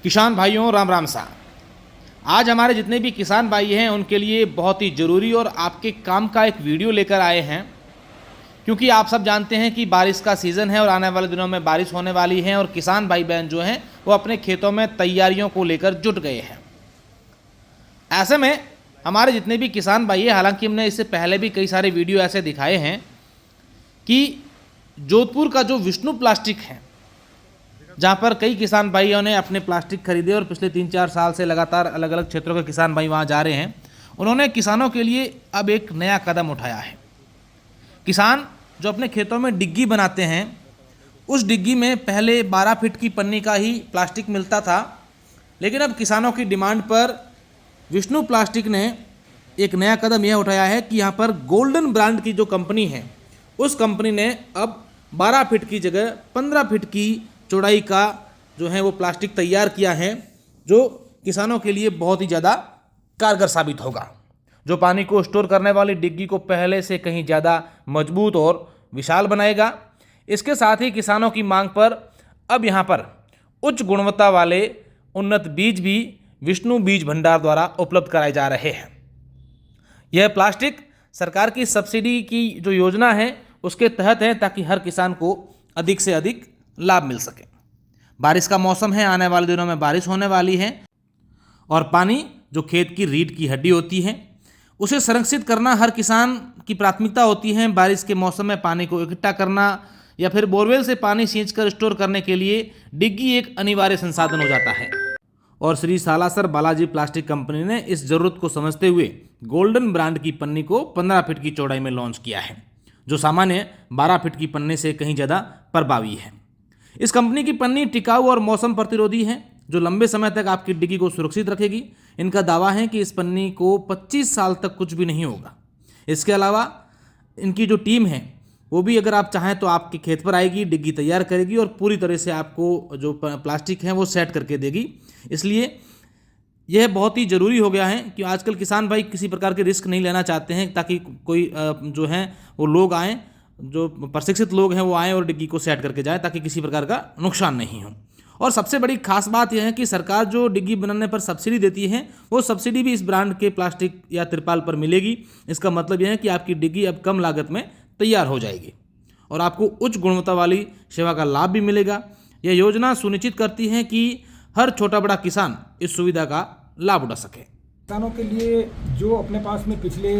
किसान भाइयों राम राम सा। आज हमारे जितने भी किसान भाई हैं उनके लिए बहुत ही ज़रूरी और आपके काम का एक वीडियो लेकर आए हैं, क्योंकि आप सब जानते हैं कि बारिश का सीज़न है और आने वाले दिनों में बारिश होने वाली है और किसान भाई बहन जो हैं वो अपने खेतों में तैयारियों को लेकर जुट गए हैं। ऐसे में हमारे जितने भी किसान भाई हैं, हालांकि हमने इससे पहले भी कई सारे वीडियो ऐसे दिखाए हैं कि जोधपुर का जो विष्णु प्लास्टिक है, जहाँ पर कई किसान भाइयों ने अपने प्लास्टिक खरीदे और पिछले 3-4 साल से लगातार अलग अलग क्षेत्रों के किसान भाई वहाँ जा रहे हैं, उन्होंने किसानों के लिए अब एक नया कदम उठाया है। किसान जो अपने खेतों में डिग्गी बनाते हैं, उस डिग्गी में पहले 12 फीट की पन्नी का ही प्लास्टिक मिलता था, लेकिन अब किसानों की डिमांड पर विष्णु प्लास्टिक ने एक नया कदम यह उठाया है कि यहाँ पर गोल्डन ब्रांड की जो कंपनी है, उस कंपनी ने अब 12 फीट की जगह 15 फीट की चौड़ाई का जो है वो प्लास्टिक तैयार किया है, जो किसानों के लिए बहुत ही ज़्यादा कारगर साबित होगा, जो पानी को स्टोर करने वाली डिग्गी को पहले से कहीं ज़्यादा मजबूत और विशाल बनाएगा। इसके साथ ही किसानों की मांग पर अब यहाँ पर उच्च गुणवत्ता वाले उन्नत बीज भी विष्णु बीज भंडार द्वारा उपलब्ध कराए जा रहे हैं। यह प्लास्टिक सरकार की सब्सिडी की जो योजना है उसके तहत है, ताकि हर किसान को अधिक से अधिक लाभ मिल सके। बारिश का मौसम है, आने वाले दिनों में बारिश होने वाली है और पानी जो खेत की रीढ़ की हड्डी होती है उसे संरक्षित करना हर किसान की प्राथमिकता होती है। बारिश के मौसम में पानी को इकट्ठा करना या फिर बोरवेल से पानी सींचकर स्टोर करने के लिए डिग्गी एक अनिवार्य संसाधन हो जाता है। और श्री सालासर बालाजी प्लास्टिक कंपनी ने इस जरूरत को समझते हुए गोल्डन ब्रांड की पन्नी को 15 फीट की चौड़ाई में लॉन्च किया है, जो सामान्य 12 फीट की पन्नी से कहीं ज़्यादा प्रभावी है। इस कंपनी की पन्नी टिकाऊ और मौसम प्रतिरोधी है, जो लंबे समय तक आपकी डिग्गी को सुरक्षित रखेगी। इनका दावा है कि इस पन्नी को 25 साल तक कुछ भी नहीं होगा। इसके अलावा इनकी जो टीम है वो भी अगर आप चाहें तो आपके खेत पर आएगी, डिग्गी तैयार करेगी और पूरी तरह से आपको जो प्लास्टिक है वो सेट करके देगी। इसलिए यह बहुत ही ज़रूरी हो गया है कि आजकल किसान भाई किसी प्रकार के रिस्क नहीं लेना चाहते हैं, ताकि कोई जो है वो लोग आएँ, जो प्रशिक्षित लोग हैं वो आएँ और डिग्गी को सेट करके जाएँ, ताकि किसी प्रकार का नुकसान नहीं हो। और सबसे बड़ी खास बात यह है कि सरकार जो डिग्गी बनाने पर सब्सिडी देती है, वो सब्सिडी भी इस ब्रांड के प्लास्टिक या तिरपाल पर मिलेगी। इसका मतलब यह है कि आपकी डिग्गी अब कम लागत में तैयार हो जाएगी और आपको उच्च गुणवत्ता वाली सेवा का लाभ भी मिलेगा। यह योजना सुनिश्चित करती है कि हर छोटा बड़ा किसान इस सुविधा का लाभ उठा सके। किसानों के लिए जो अपने पास में पिछले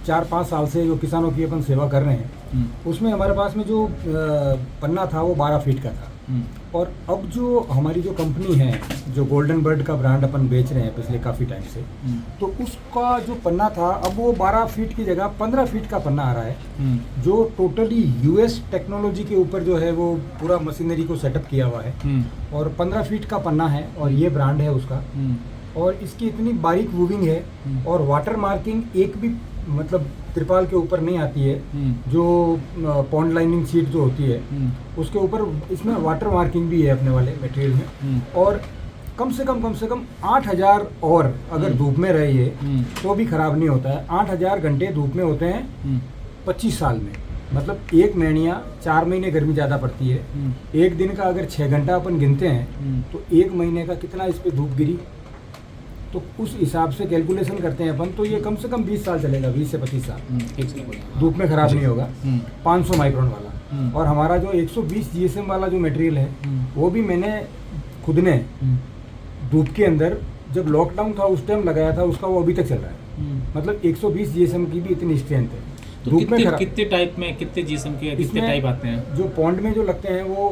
4-5 साल से जो किसानों की अपन सेवा कर रहे हैं, उसमें हमारे पास में जो पन्ना था वो 12 फीट का था। और अब जो हमारी जो कंपनी है, जो गोल्डन बर्ड का ब्रांड अपन बेच रहे हैं पिछले काफ़ी टाइम से, तो उसका जो पन्ना था अब वो 12 फीट की जगह 15 फीट का पन्ना आ रहा है, जो टोटली यूएस टेक्नोलॉजी के ऊपर जो है वो पूरा मशीनरी को सेटअप किया हुआ है और 15 फीट का पन्ना है और ये ब्रांड है उसका। और इसकी इतनी बारीक वूविंग है और वाटर मार्किंग एक भी मतलब त्रिपाल के ऊपर नहीं आती है। जो पॉन्ड लाइनिंग शीट जो होती है उसके ऊपर इसमें वाटर मार्किंग भी है अपने वाले मटेरियल में। और कम से कम 8000 और अगर धूप में रहे ये तो भी खराब नहीं होता है। 8000 घंटे धूप में होते हैं 25 साल में, मतलब 1 महीना 4 महीने गर्मी ज़्यादा पड़ती है। एक दिन का अगर 6 घंटा अपन गिनते हैं तो 1 महीने का कितना इस पर धूप गिरी, तो उस हिसाब से कैलकुलेशन करते हैं अपन, तो ये कम से कम 20 साल चलेगा, 20 से 25 साल धूप में खराब नहीं होगा। 500 माइक्रोन वाला और हमारा जो 120 जीएसएम वाला जो मटेरियल है वो भी मैंने खुद ने धूप के अंदर जब लॉकडाउन था उस टाइम लगाया था, उसका वो अभी तक चल रहा है। मतलब 120 जीएसएम की भी इतनी स्ट्रेंथ है। तो धूप में कितने टाइप में, कितने जीएसएम के कितने टाइप आते हैं? जो पॉन्ड में जो लगते हैं वो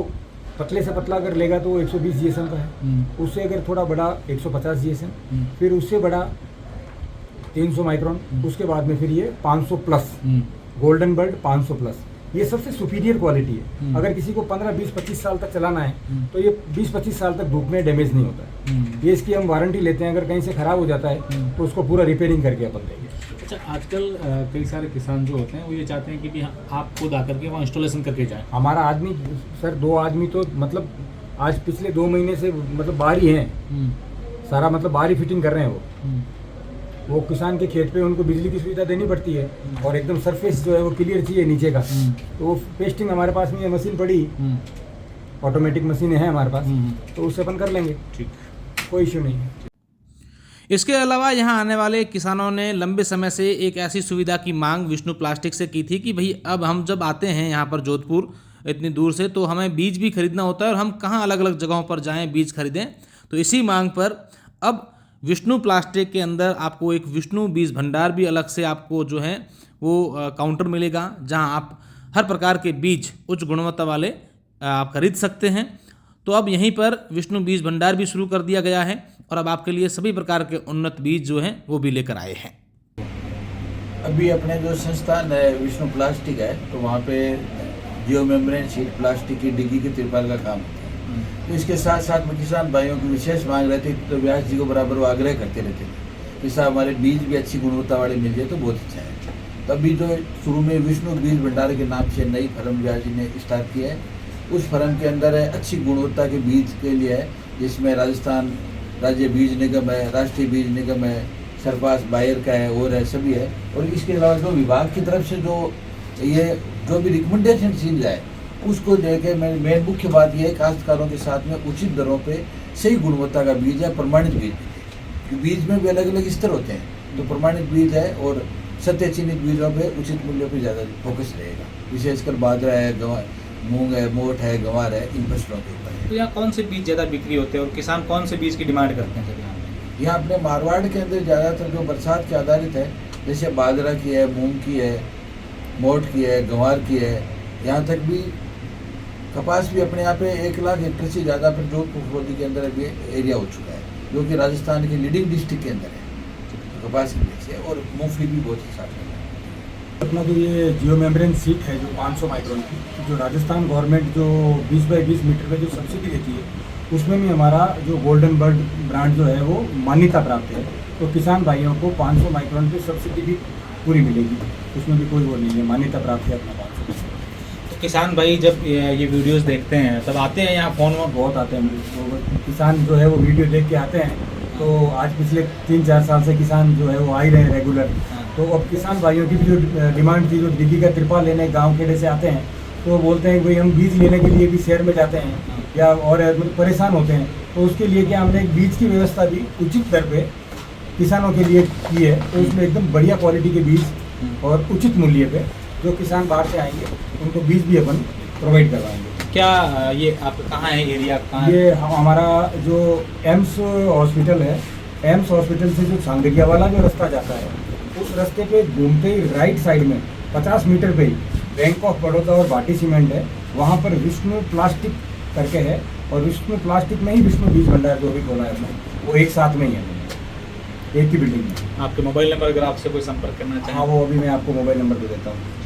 पतले से पतला अगर लेगा तो 120 जीएसएम का है, उससे अगर थोड़ा बड़ा 150 जीएसएम, फिर उससे बड़ा 300 माइक्रोन, उसके बाद में फिर ये 500 प्लस, गोल्डन बर्ड 500 प्लस, ये सबसे सुपीरियर क्वालिटी है। अगर किसी को 15, 20, 25 साल तक चलाना है तो ये 20-25 साल तक धूप में डैमेज नहीं होता है। ये इसकी हम वारंटी लेते हैं, अगर कहीं से ख़राब हो जाता है तो उसको पूरा रिपेयरिंग करके अपन देंगे। अच्छा, आजकल कई सारे किसान जो होते हैं वो ये चाहते हैं कि भी आप खुद आकर के वहाँ इंस्टॉलेशन करके जाएं। हमारा आदमी सर 2 आदमी तो मतलब आज पिछले 2 महीने से मतलब बाहर ही हैं, सारा मतलब बाहर ही फिटिंग कर रहे हैं। वो किसान के खेत पे उनको बिजली की सुविधा देनी पड़ती है और एकदम सरफेस जो है वो क्लियर चाहिए नीचे का, तो वो पेस्टिंग हमारे पास में ये मशीन पड़ी ऑटोमेटिक मशीनें हैं हमारे पास, तो उससे अपन कर लेंगे, ठीक। कोई इश्यू नहीं है। इसके अलावा यहाँ आने वाले किसानों ने लंबे समय से एक ऐसी सुविधा की मांग विष्णु प्लास्टिक से की थी कि भाई अब हम जब आते हैं यहाँ पर जोधपुर इतनी दूर से, तो हमें बीज भी खरीदना होता है और हम कहाँ अलग अलग जगहों पर जाएं बीज खरीदें। तो इसी मांग पर अब विष्णु प्लास्टिक के अंदर आपको एक विष्णु बीज भंडार भी अलग से आपको जो है वो काउंटर मिलेगा, जहां आप हर प्रकार के बीज उच्च गुणवत्ता वाले आप खरीद सकते हैं। तो अब यहीं पर विष्णु बीज भंडार भी शुरू कर दिया गया है और अब आपके लिए सभी प्रकार के उन्नत बीज जो हैं वो भी लेकर आए हैं। अभी अपने जो संस्थान है विष्णु प्लास्टिक है, तो वहाँ पे जियो मेम्ब्रेन शीट प्लास्टिक की डिग्गी के तिरपाल का काम होता है। तो इसके साथ साथ में किसान भाइयों की विशेष मांग रहती है, तो व्यास जी को बराबर वो आग्रह करते रहते थे कि साहब हमारे बीज भी अच्छी गुणवत्ता वाले मिल जाए तो बहुत अच्छा है। तभी जो शुरू में विष्णु बीज भंडार के नाम से नई फर्म व्यास जी ने स्टार्ट किया है। उस फर्म के अंदर है अच्छी गुणवत्ता के बीज के लिए है, जिसमें राजस्थान राज्य बीज निगम है, राष्ट्रीय बीज निगम है, सरपास बायर का है और है, सभी है। और इसके अलावा जो विभाग की तरफ से जो भी रिकमेंडेशन चीज है उसको देके मेन मुख्य बात यह है काश्तकारों के साथ में उचित दरों पे सही गुणवत्ता का बीज है, प्रमाणित बीज। बीज में भी अलग अलग स्तर होते हैं, तो प्रमाणित बीज है और सत्य चिन्हित बीजों पे उचित मूल्यों पे ज़्यादा फोकस रहेगा, विशेषकर बाजरा है, मूंग है, मोठ है, गंवार है, इन फसलों के ऊपर। तो यहाँ कौन से बीज ज़्यादा बिक्री होते हैं और किसान कौन से बीज की डिमांड करते हैं सर यहाँ पे? यहाँ अपने मारवाड़ के अंदर ज़्यादातर जो बरसात के आधारित है, जैसे बाजरा की है, मूंग की है, मोठ की है, गंवार की है, यहाँ तक भी कपास भी अपने यहाँ पे 1 लाख हेक्टेयर से ज़्यादा पर जोधपुर के अंदर अभी एरिया हो चुका है, जो कि राजस्थान के लीडिंग डिस्ट्रिक्ट के अंदर है कपास की बीज है। और मूंगफली भी बहुत अच्छा है। अपना जो ये जियो मेम्ब्रेन सीट है जो 500 माइक्रोन की, जो राजस्थान गवर्नमेंट जो 20 बाई 20 मीटर पे जो सब्सिडी देती है, उसमें भी हमारा जो गोल्डन बर्ड ब्रांड जो है वो मान्यता प्राप्त है। तो किसान भाइयों को 500 माइक्रोन की सब्सिडी भी पूरी मिलेगी, उसमें भी कोई वो नहीं है, मान्यता प्राप्त है अपना 500। तो किसान भाई जब ये वीडियोस देखते हैं तब आते हैं यहाँ फ़ोन में? बहुत आते हैं, तो किसान जो है वो वीडियो देख के आते हैं। तो आज पिछले 3-4 साल से किसान जो है वो आ ही रहे हैं रेगुलर। तो अब किसान भाइयों की भी जो डिमांड थी, जो डिग्गी का तिरपाल लेने गांव खेड़े से आते हैं, तो वो बोलते हैं कि भाई हम बीज लेने के लिए भी शहर में जाते हैं या और परेशान होते हैं, तो उसके लिए क्या हमने एक बीज की व्यवस्था भी उचित दर पे किसानों के लिए की है। तो उसमें एकदम बढ़िया क्वालिटी के बीज और उचित मूल्य पे जो किसान बाहर से आएंगे उनको बीज भी अपन प्रोवाइड करवाएंगे। क्या ये आप कहाँ है, एरिया कहाँ है? ये हमारा जो एम्स हॉस्पिटल है, एम्स हॉस्पिटल से जो सांगरिया वाला जो रास्ता जाता है, उस रास्ते पे घूमते ही राइट साइड में 50 मीटर पे ही बैंक ऑफ बड़ौदा और भाटी सीमेंट है, वहाँ पर विष्णु प्लास्टिक करके है। और विष्णु प्लास्टिक में ही विष्णु बीज भंडार जो भी खोला है हमने, वो एक साथ में ही है, एक ही बिल्डिंग में। आपके मोबाइल नंबर अगर आपसे कोई संपर्क करना चाहे? हाँ, वो अभी मैं आपको मोबाइल नंबर दे देता हूँ।